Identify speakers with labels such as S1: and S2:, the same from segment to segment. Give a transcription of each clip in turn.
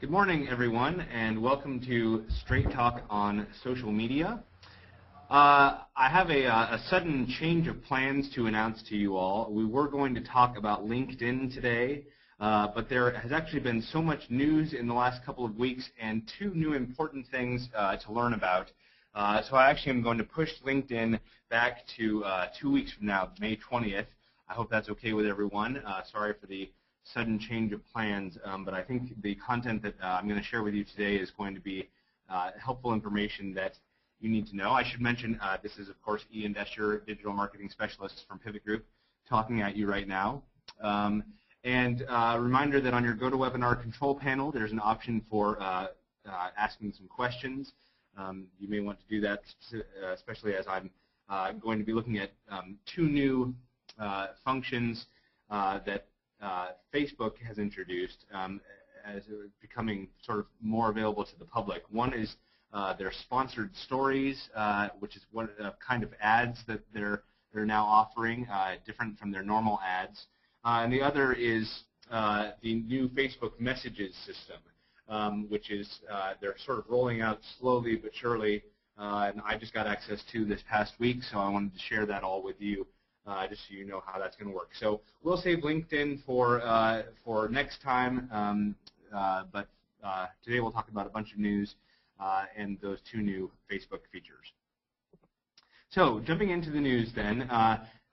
S1: Good morning, everyone, and welcome to Straight Talk on Social Media. I have a sudden change of plans to announce to you all. We were going to talk about LinkedIn today, but there has actually been so much news in the last couple of weeks and two new important things to learn about. So I actually am going to push LinkedIn back to 2 weeks from now, May 20th. I hope that's okay with everyone. Sorry for the sudden change of plans, but I think the content that I'm going to share with you today is going to be helpful information that you need to know. I should mention this is, of course, Ian Desher, Digital Marketing Specialist from Pivot Group, talking at you right now. And a reminder that on your GoToWebinar control panel, there's an option for asking some questions. You may want to do that, especially as I'm going to be looking at two new functions that Facebook has introduced as becoming sort of more available to the public. One is their sponsored stories, which is one kind of ads that they're now offering, different from their normal ads. And the other is the new Facebook messages system, which is they're sort of rolling out slowly but surely, and I just got access to this past week, so I wanted to share that all with you. Just so you know how that's going to work. So we'll save LinkedIn for next time, but today we'll talk about a bunch of news and those two new Facebook features. So jumping into the news then,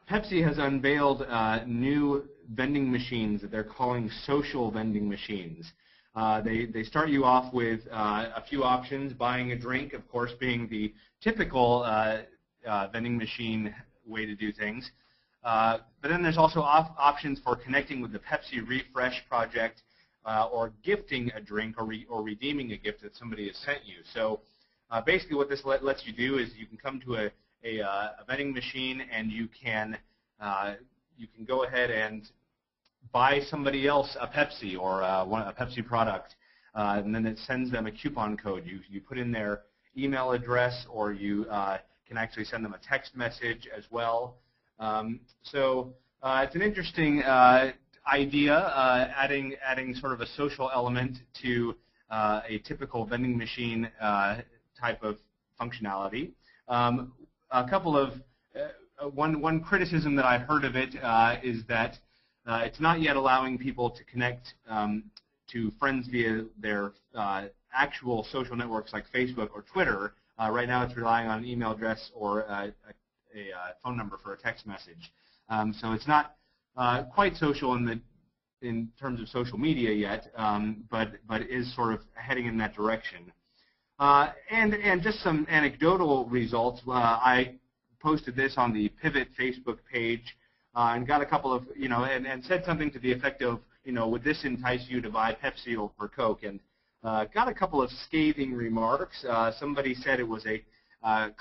S1: Pepsi has unveiled new vending machines that they're calling social vending machines. They start you off with a few options, buying a drink, of course, being the typical vending machine way to do things. But then there's also options for connecting with the Pepsi Refresh project or gifting a drink or redeeming a gift that somebody has sent you. So basically what this lets you do is you can come to a vending machine and you can go ahead and buy somebody else a Pepsi or a Pepsi product, and then it sends them a coupon code. You put in their email address, or you can actually send them a text message as well. So it's an interesting idea, adding sort of a social element to a typical vending machine type of functionality. A couple of one criticism that I've heard of it is that it's not yet allowing people to connect to friends via their actual social networks like Facebook or Twitter. Right now it's relying on an email address or a phone number for a text message. So it's not quite social in terms of social media yet, but is sort of heading in that direction. And just some anecdotal results. I posted this on the Pivot Facebook page and got a couple of, and said something to the effect of, would this entice you to buy Pepsi or Coke? And got a couple of scathing remarks. Somebody said it was a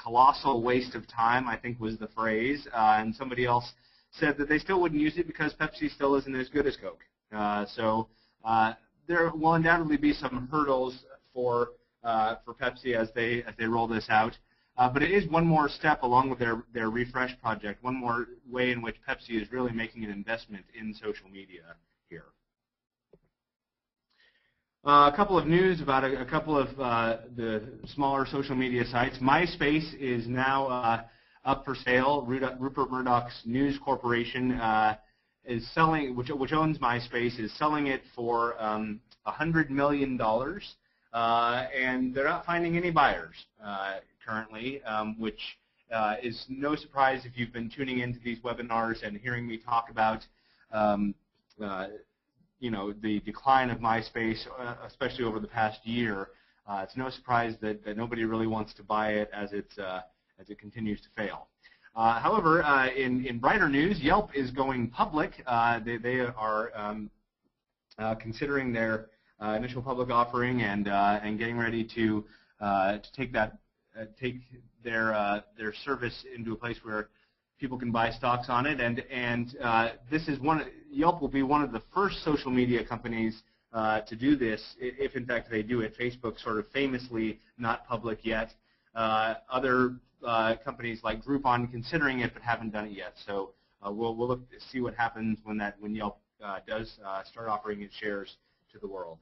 S1: colossal waste of time, I think was the phrase, and somebody else said that they still wouldn't use it because Pepsi still isn't as good as Coke. So there will undoubtedly be some hurdles for Pepsi as they roll this out. But it is one more step along with their refresh project, one more way in which Pepsi is really making an investment in social media here. A couple of news about a couple of the smaller social media sites. MySpace is now up for sale. Rupert Murdoch's News Corporation is selling, which owns MySpace, is selling it for $100 million, and they're not finding any buyers currently, which is no surprise if you've been tuning into these webinars and hearing me talk about the decline of MySpace, especially over the past year. It's no surprise that nobody really wants to buy it as it continues to fail. However, in brighter news, Yelp is going public. They are considering their initial public offering and getting ready to take their service into a place where people can buy stocks on it, and this is Yelp will be one of the first social media companies to do this, if in fact they do it. Facebook sort of famously not public yet. Other companies like Groupon considering it but haven't done it yet. So we'll look to see what happens when Yelp does start offering its shares to the world.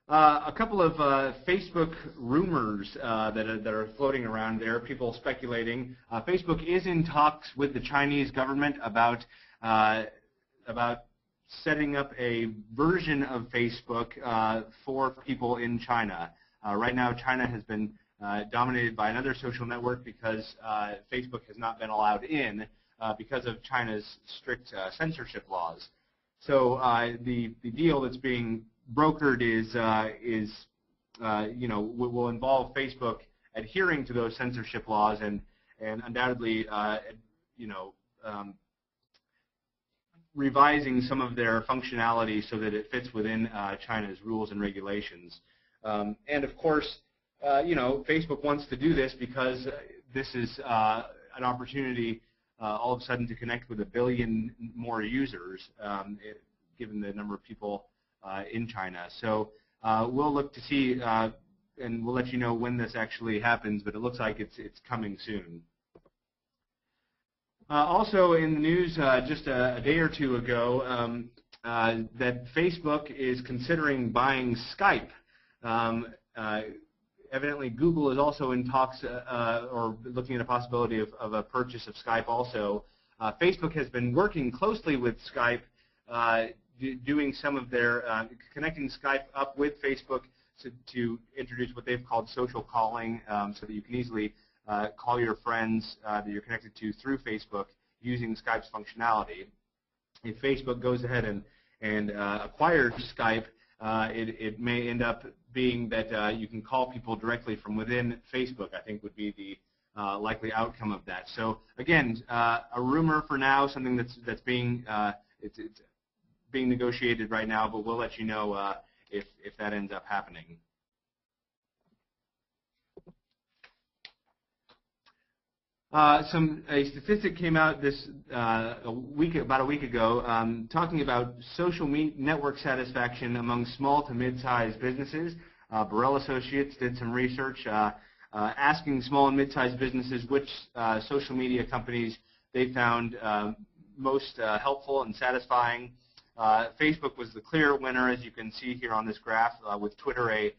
S1: A couple of Facebook rumors that are floating around there. People speculating. Facebook is in talks with the Chinese government about setting up a version of Facebook for people in China. Right now, China has been dominated by another social network because Facebook has not been allowed in because of China's strict censorship laws. So the deal that's being brokered will involve Facebook adhering to those censorship laws and undoubtedly revising some of their functionality so that it fits within China's rules and regulations. And of course, Facebook wants to do this because this is an opportunity all of a sudden to connect with 1 billion more users, given the number of people in China. So we'll look to see, and we'll let you know when this actually happens, but it looks like it's coming soon. Also in the news just a day or two ago that Facebook is considering buying Skype. Evidently Google is also in talks or looking at a possibility of a purchase of Skype also. Facebook has been working closely with Skype, doing some of their connecting Skype up with Facebook to introduce what they've called social calling, so that you can easily call your friends that you're connected to through Facebook using Skype's functionality. If Facebook goes ahead and acquires Skype, it may end up being that you can call people directly from within Facebook, I think would be the likely outcome of that. So again, a rumor for now, something that's being it's being negotiated right now, but we'll let you know if that ends up happening. A statistic came out about a week ago talking about social network satisfaction among small to mid-sized businesses. Burrell Associates did some research asking small and mid-sized businesses which social media companies they found most helpful and satisfying. Facebook was the clear winner, as you can see here on this graph, with Twitter a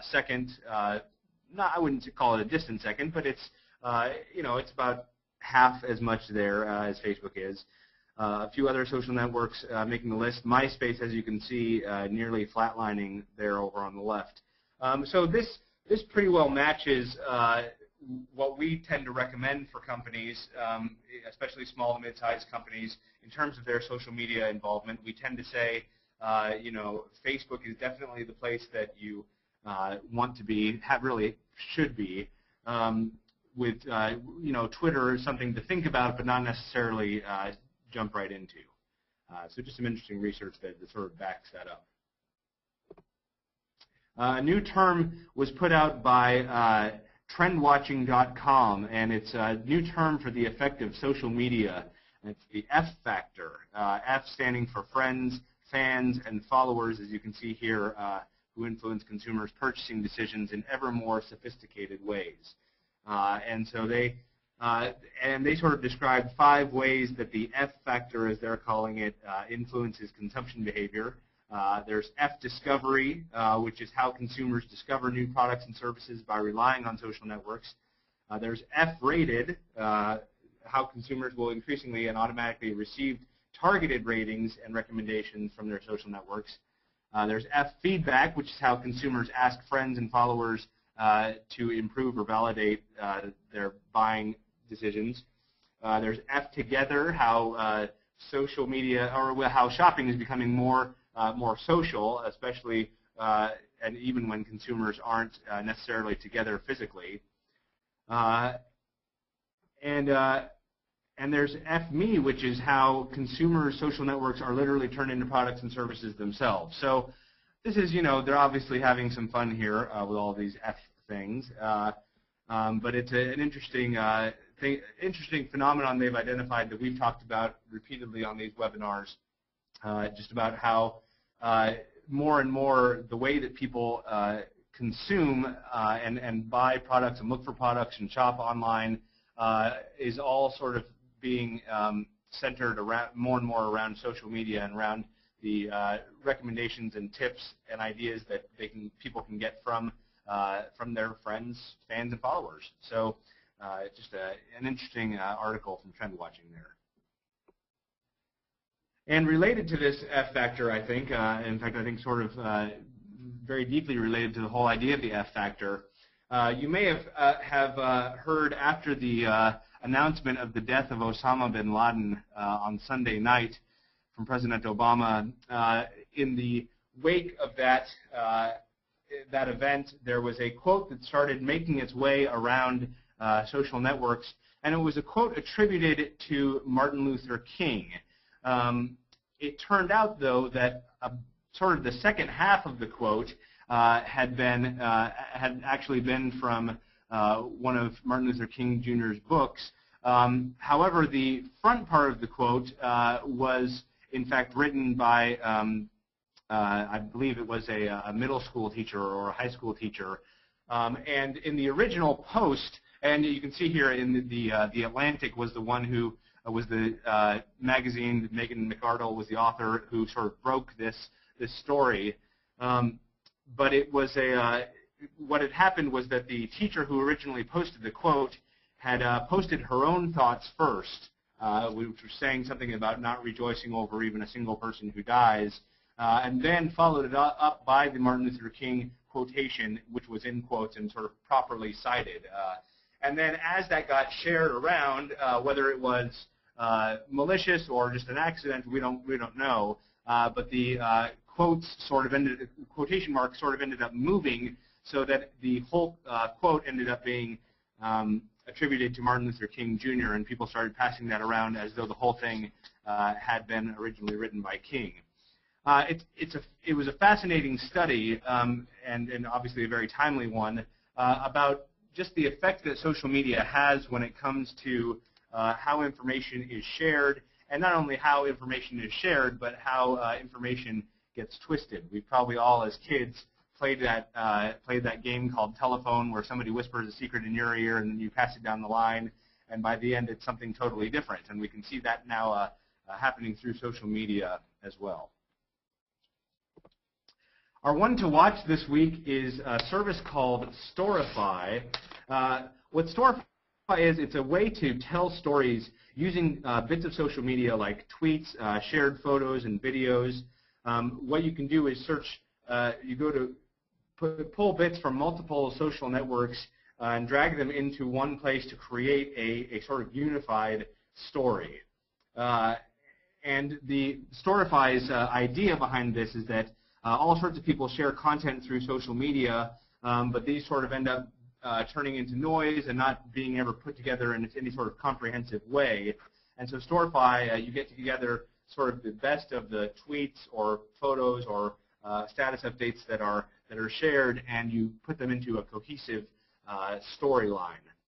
S1: second. I wouldn't call it a distant second, but it's it's about half as much there as Facebook is. A few other social networks making the list. MySpace, as you can see, nearly flatlining there over on the left. So this pretty well matches what we tend to recommend for companies, especially small and mid-sized companies, in terms of their social media involvement. We tend to say, Facebook is definitely the place that you want to be, really should be. With Twitter is something to think about, but not necessarily jump right into. So just some interesting research that sort of backs that up. A new term was put out by trendwatching.com, and it's a new term for the effect of social media. And it's the F factor. F standing for friends, fans, and followers, as you can see here, who influence consumers' purchasing decisions in ever more sophisticated ways. And so they sort of described 5 ways that the F factor, as they're calling it, influences consumption behavior. There's F discovery, which is how consumers discover new products and services by relying on social networks. There's F rated, how consumers will increasingly and automatically receive targeted ratings and recommendations from their social networks. There's F feedback, which is how consumers ask friends and followers to improve or validate their buying decisions. There's F together, how social media, or how shopping is becoming more social, especially and even when consumers aren't necessarily together physically. And there's F-me, which is how consumers' social networks are literally turned into products and services themselves. So this is, they're obviously having some fun here with all these F things. But it's an interesting phenomenon they've identified that we've talked about repeatedly on these webinars, just about how more and more the way that people consume and buy products and look for products and shop online is all sort of being centered around more and more around social media and around recommendations and tips and ideas that people can get from their friends, fans, and followers. So just an interesting article from Trend Watching there. And related to this F factor, I think, in fact, I think sort of very deeply related to the whole idea of the F factor, you may have heard after the announcement of the death of Osama bin Laden on Sunday night from President Obama. In the wake of that event, there was a quote that started making its way around social networks, and it was a quote attributed to Martin Luther King. It turned out, though, that sort of the second half of the quote had actually been from one of Martin Luther King Jr.'s books. However, the front part of the quote was, in fact, written by, I believe it was a middle school teacher or a high school teacher. And in the original post, and you can see here in the Atlantic was the one who was the magazine. Megan McArdle was the author who sort of broke this story. But it was what had happened was that the teacher who originally posted the quote had posted her own thoughts first, which was saying something about not rejoicing over even a single person who dies, and then followed it up by the Martin Luther King quotation, which was in quotes and sort of properly cited. And then as that got shared around, whether it was malicious or just an accident, we don't know. But the quotation marks sort of ended up moving, so that the whole quote ended up being attributed to Martin Luther King Jr., and people started passing that around as though the whole thing had been originally written by King. It was a fascinating study, and obviously a very timely one, about just the effect that social media has when it comes to how information is shared, and not only how information is shared, but how information gets twisted. We've probably all, as kids, played that game called telephone, where somebody whispers a secret in your ear and then you pass it down the line, and by the end it's something totally different. And we can see that now happening through social media as well. Our one to watch this week is a service called Storify. What Storify is, it's a way to tell stories using bits of social media like tweets, shared photos, and videos. What you can do is search, you go to pull bits from multiple social networks and drag them into one place to create a sort of unified story. And the Storify's idea behind this is that all sorts of people share content through social media, but these sort of end up turning into noise and not being ever put together in any sort of comprehensive way. And so Storify, you get together sort of the best of the tweets or photos or status updates that are shared, and you put them into a cohesive storyline.